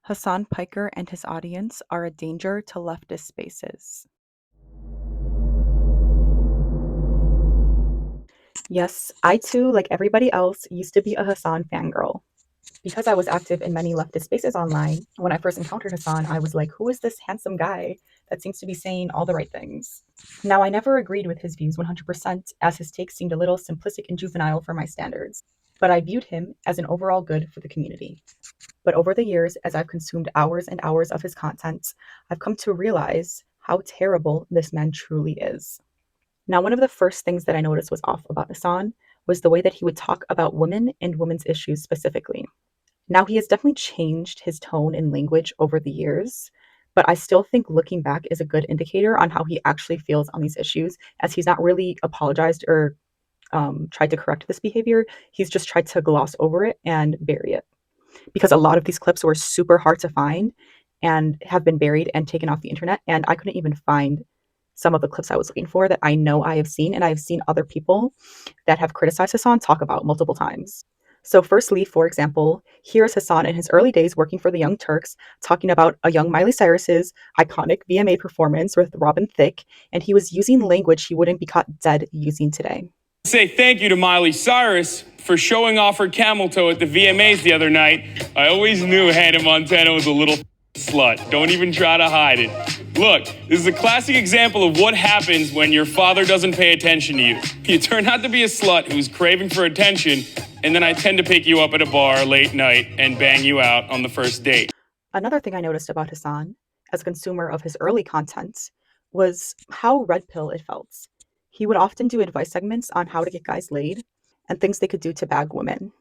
Hasan Piker and his audience are a danger to leftist spaces. Yes, I too, like everybody else, used to be a Hasan fangirl. Because I was active in many leftist spaces online, when I first encountered Hasan, I was like, who is this handsome guy that seems to be saying all the right things? Now, I never agreed with his views 100%, as his takes seemed a little simplistic and juvenile for my standards, but I viewed him as an overall good for the community. But over the years, as I've consumed hours and hours of his content, I've come to realize how terrible this man truly is. Now, one of the first things that I noticed was off about Hasan was the way that he would talk about women and women's issues specifically. Now, he has definitely changed his tone and language over the years, but I still think looking back is a good indicator on how he actually feels on these issues, as he's not really apologized or tried to correct this behavior. He's just tried to gloss over it and bury it because a lot of these clips were super hard to find and have been buried and taken off the internet. And I couldn't even find some of the clips I was looking for that I know I have seen, and I've seen other people that have criticized Hasan talk about multiple times. So, firstly, for example, here's Hasan in his early days working for the Young Turks talking about a young Miley Cyrus's iconic VMA performance with Robin Thicke, and he was using language he wouldn't be caught dead using today. Say thank you to Miley Cyrus for showing off her camel toe at the VMAs the other night. I always knew Hannah Montana was a little slut. Don't even try to hide it. Look, this is a classic example of what happens when your father doesn't pay attention to you. You turn out to be a slut who's craving for attention, and then I tend to pick you up at a bar late night and bang you out on the first date. Another thing I noticed about Hasan, as a consumer of his early content, was how red pill it felt. He would often do advice segments on how to get guys laid and things they could do to bag women.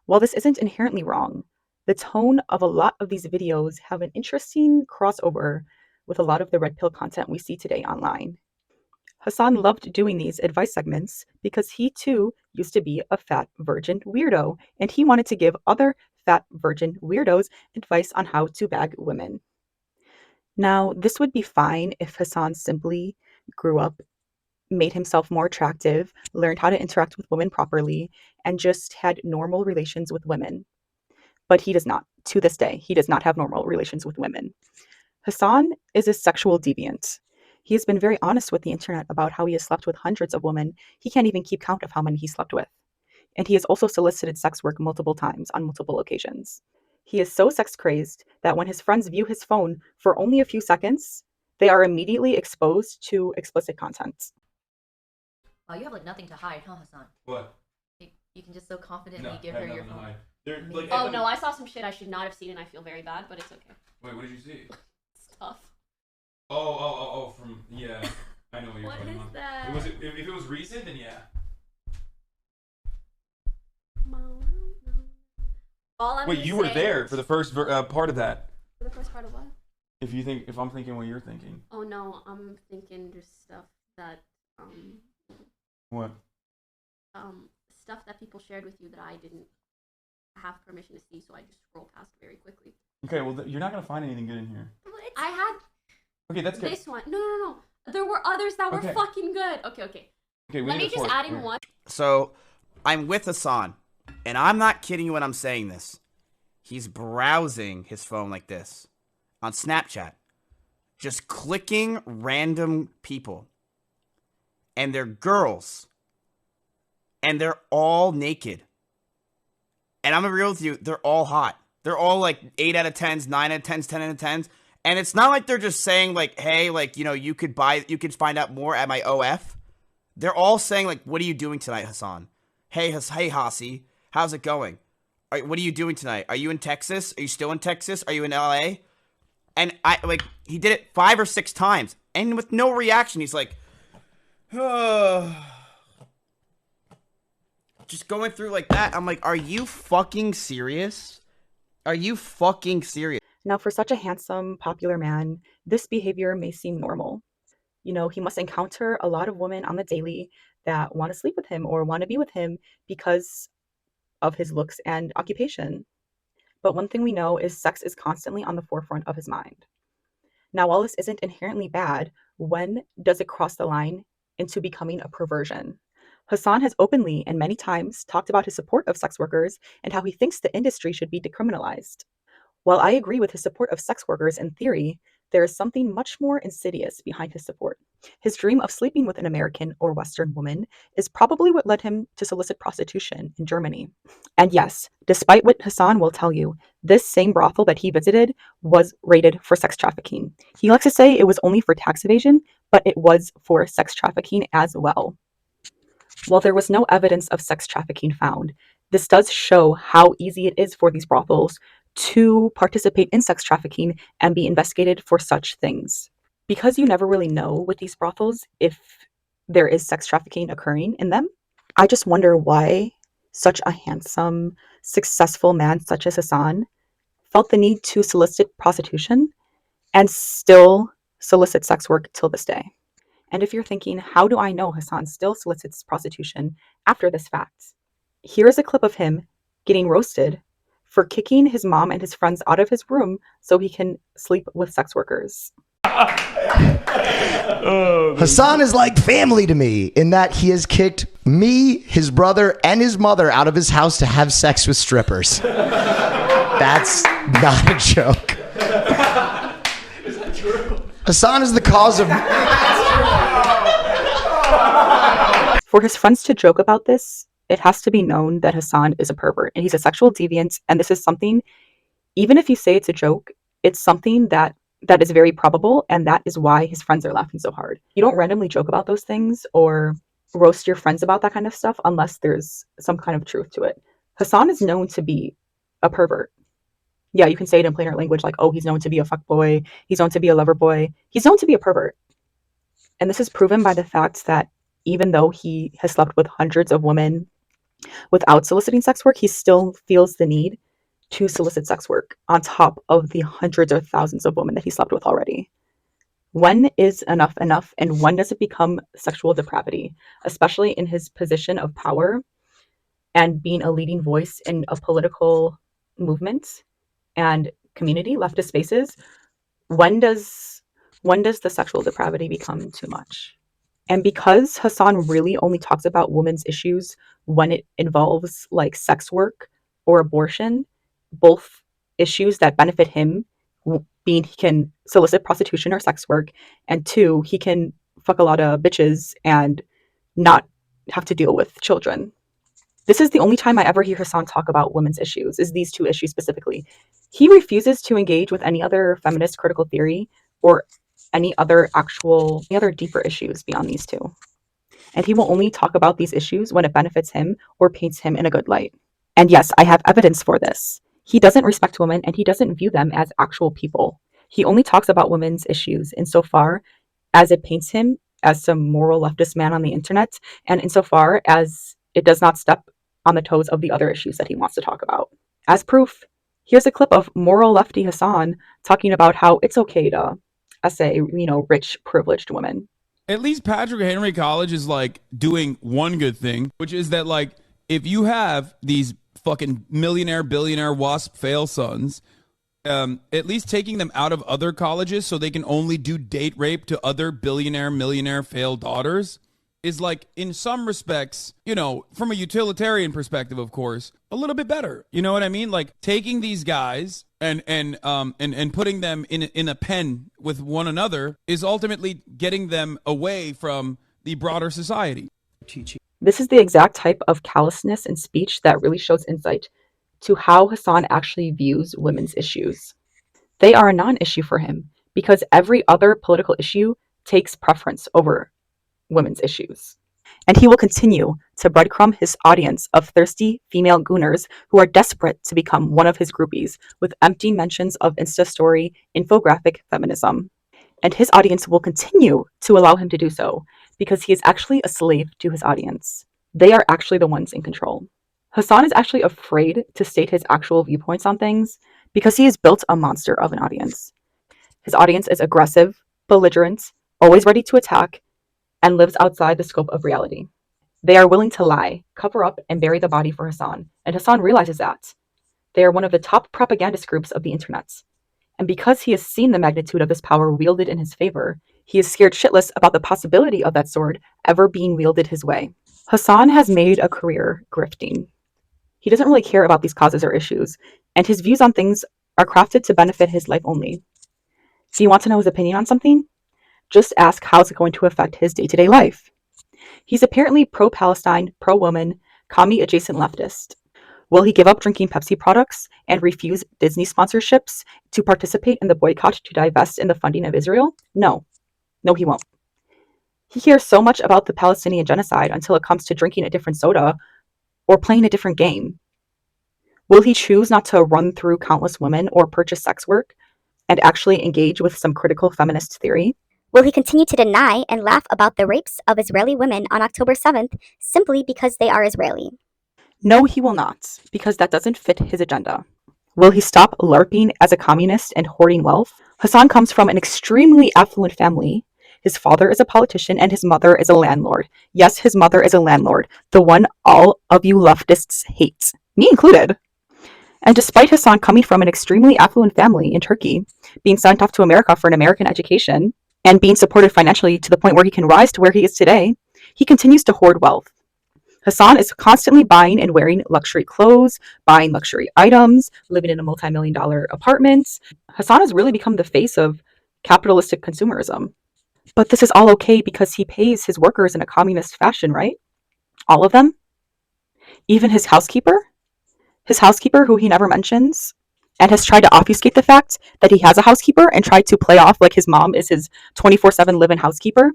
While this isn't inherently wrong, the tone of a lot of these videos have an interesting crossover with a lot of the red pill content we see today online. Hasan loved doing these advice segments because he too used to be a fat virgin weirdo, and he wanted to give other fat virgin weirdos advice on how to bag women. Now, this would be fine if Hasan simply grew up, made himself more attractive, learned how to interact with women properly, and just had normal relations with women. But he does not. To this day, he does not have normal relations with women. Hasan is a sexual deviant. He has been very honest with the internet about how he has slept with hundreds of women. He can't even keep count of how many he slept with. And he has also solicited sex work multiple times on multiple occasions. He is so sex crazed that when his friends view his phone for only a few seconds, they are immediately exposed to explicit content. Oh, you have like nothing to hide, huh, Hasan? What? You can just so confidently No, give I have her your nothing to phone. hide. Like, Oh no, I saw some shit I should not have seen and I feel very bad, but it's okay. Wait, what did you see? Stuff. From, yeah. I know what you're What talking is about. that? If it was recent, then yeah. All I'm Wait, gonna you were say- there for the first part of that. For the first part of what? If I'm thinking what you're thinking. Oh no, I'm thinking just stuff that What? stuff that people shared with you that I didn't have permission to see, so I just scroll past very quickly. Okay, well, you're not gonna find anything good in here. I had Okay, that's good. this one. No. There were others that were Okay. fucking good. Okay. Okay, we Let need me a just fourth. add in Here. one. So, I'm with Hasan, and I'm not kidding you when I'm saying this. He's browsing his phone like this on Snapchat, just clicking random people, and they're girls, and they're all naked. And I'm gonna be real with you, they're all hot. They're all like 8 out of 10s, 9 out of 10s, 10 out of 10s. And it's not like they're just saying like, hey, like, you know, you could find out more at my OF. They're all saying like, what are you doing tonight, Hasan? Hey, Hasi, how's it going? What are you doing tonight? Are you in Texas? Are you still in Texas? Are you in LA? And he did it 5 or 6 times. And with no reaction, he's like, just going through like that. I'm like, are you fucking serious? Are you fucking serious? Now, for such a handsome, popular man, this behavior may seem normal. You know, he must encounter a lot of women on the daily that want to sleep with him or want to be with him because of his looks and occupation. But one thing we know is sex is constantly on the forefront of his mind. Now, while this isn't inherently bad, when does it cross the line into becoming a perversion? Hasan has openly and many times talked about his support of sex workers and how he thinks the industry should be decriminalized. While I agree with his support of sex workers in theory, there is something much more insidious behind his support. His dream of sleeping with an American or Western woman is probably what led him to solicit prostitution in Germany. And yes, despite what Hasan will tell you, this same brothel that he visited was raided for sex trafficking. He likes to say it was only for tax evasion, but it was for sex trafficking as well. While there was no evidence of sex trafficking found, this does show how easy it is for these brothels to participate in sex trafficking and be investigated for such things. Because you never really know with these brothels if there is sex trafficking occurring in them, I just wonder why such a handsome, successful man such as Hasan felt the need to solicit prostitution and still solicit sex work till this day. And if you're thinking, how do I know Hasan still solicits prostitution after this fact? Here is a clip of him getting roasted for kicking his mom and his friends out of his room so he can sleep with sex workers. Hasan is like family to me in that he has kicked me, his brother, and his mother out of his house to have sex with strippers. That's not a joke. Is that true? Hasan is the cause of... For his friends to joke about this, it has to be known that Hasan is a pervert and he's a sexual deviant, and this is something, even if you say it's a joke, it's something that is very probable, and that is why his friends are laughing so hard. You don't randomly joke about those things or roast your friends about that kind of stuff unless there's some kind of truth to it. Hasan is known to be a pervert. Yeah, you can say it in plainer language like, oh, he's known to be a fuckboy, he's known to be a lover boy, he's known to be a pervert. And this is proven by the fact that even though he has slept with hundreds of women without soliciting sex work, he still feels the need to solicit sex work on top of the hundreds or thousands of women that he slept with already. When is enough enough, and when does it become sexual depravity, especially in his position of power and being a leading voice in a political movement and community, leftist spaces? When does the sexual depravity become too much? And because Hasan really only talks about women's issues when it involves like sex work or abortion, both issues that benefit him, being he can solicit prostitution or sex work, and two, he can fuck a lot of bitches and not have to deal with children. This is the only time I ever hear Hasan talk about women's issues, is these two issues specifically. He refuses to engage with any other feminist critical theory or any other deeper issues beyond these two. And he will only talk about these issues when it benefits him or paints him in a good light. And yes, I have evidence for this. He doesn't respect women and he doesn't view them as actual people. He only talks about women's issues insofar as it paints him as some moral leftist man on the internet, and insofar as it does not step on the toes of the other issues that he wants to talk about. As proof, here's a clip of moral lefty Hasan talking about how it's okay to essay, rich, privileged women. At least Patrick Henry College is like doing one good thing, which is that like if you have these fucking millionaire, billionaire, wasp fail sons, at least taking them out of other colleges so they can only do date rape to other billionaire, millionaire failed daughters is like, in some respects, from a utilitarian perspective, of course, a little bit better. You know what I mean? Like taking these guys and putting them in a pen with one another is ultimately getting them away from the broader society. This is the exact type of callousness in speech that really shows insight to how Hasan actually views women's issues. They are a non-issue for him because every other political issue takes preference over women's issues. And he will continue to breadcrumb his audience of thirsty female gooners who are desperate to become one of his groupies with empty mentions of Insta story infographic feminism. And his audience will continue to allow him to do so because he is actually a slave to his audience. They are actually the ones in control. Hasan is actually afraid to state his actual viewpoints on things because he has built a monster of an audience. His audience is aggressive, belligerent, always ready to attack, and lives outside the scope of reality. They are willing to lie, cover up, and bury the body for Hasan, and Hasan realizes that. They are one of the top propagandist groups of the internet. And because he has seen the magnitude of this power wielded in his favor, he is scared shitless about the possibility of that sword ever being wielded his way. Hasan has made a career grifting. He doesn't really care about these causes or issues, and his views on things are crafted to benefit his life only. Do you want to know his opinion on something? Just ask how it's going to affect his day-to-day life. He's apparently pro-Palestine, pro-woman, commie-adjacent leftist. Will he give up drinking Pepsi products and refuse Disney sponsorships to participate in the boycott to divest in the funding of Israel? No. No, he won't. He cares so much about the Palestinian genocide until it comes to drinking a different soda or playing a different game. Will he choose not to run through countless women or purchase sex work and actually engage with some critical feminist theory? Will he continue to deny and laugh about the rapes of Israeli women on October 7th simply because they are Israeli? No, he will not, because that doesn't fit his agenda. Will he stop LARPing as a communist and hoarding wealth? Hasan comes from an extremely affluent family. His father is a politician and his mother is a landlord. Yes, his mother is a landlord, the one all of you leftists hate, me included. And despite Hasan coming from an extremely affluent family in Turkey, being sent off to America for an American education, and being supported financially to the point where he can rise to where he is today, he continues to hoard wealth. Hasan is constantly buying and wearing luxury clothes, buying luxury items, living in a multi-million-dollar apartment. Hasan has really become the face of capitalistic consumerism. But this is all okay because he pays his workers in a communist fashion, right? All of them? Even his housekeeper? His housekeeper, who he never mentions, and has tried to obfuscate the fact that he has a housekeeper and tried to play off like his mom is his 24/7 live-in housekeeper.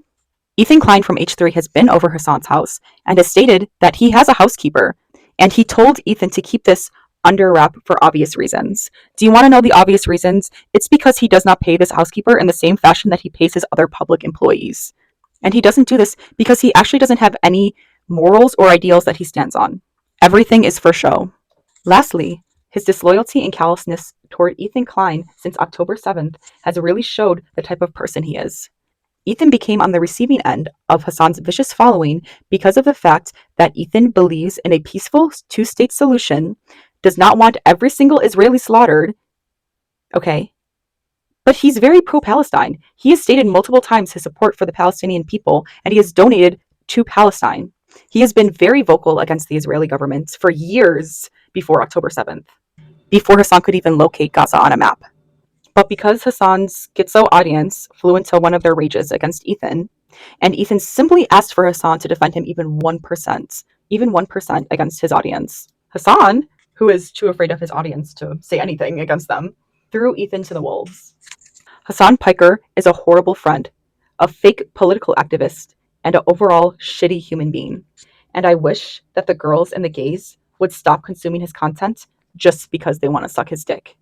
Ethan Klein from H3 has been over Hasan's house and has stated that he has a housekeeper, and he told Ethan to keep this under wrap for obvious reasons. Do you want to know the obvious reasons? It's because he does not pay this housekeeper in the same fashion that he pays his other public employees. And he doesn't do this because he actually doesn't have any morals or ideals that he stands on. Everything is for show. Lastly, his disloyalty and callousness toward Ethan Klein since October 7th has really showed the type of person he is. Ethan became on the receiving end of Hasan's vicious following because of the fact that Ethan believes in a peaceful two-state solution, does not want every single Israeli slaughtered, okay? But he's very pro-Palestine. He has stated multiple times his support for the Palestinian people, and he has donated to Palestine. He has been very vocal against the Israeli government for years before October 7th, before Hasan could even locate Gaza on a map. But because Hasan's schizo audience flew into one of their rages against Ethan, and Ethan simply asked for Hasan to defend him even 1% against his audience, Hasan, who is too afraid of his audience to say anything against them, threw Ethan to the wolves. Hasan Piker is a horrible friend, a fake political activist, and an overall shitty human being. And I wish that the girls and the gays would stop consuming his content just because they want to suck his dick.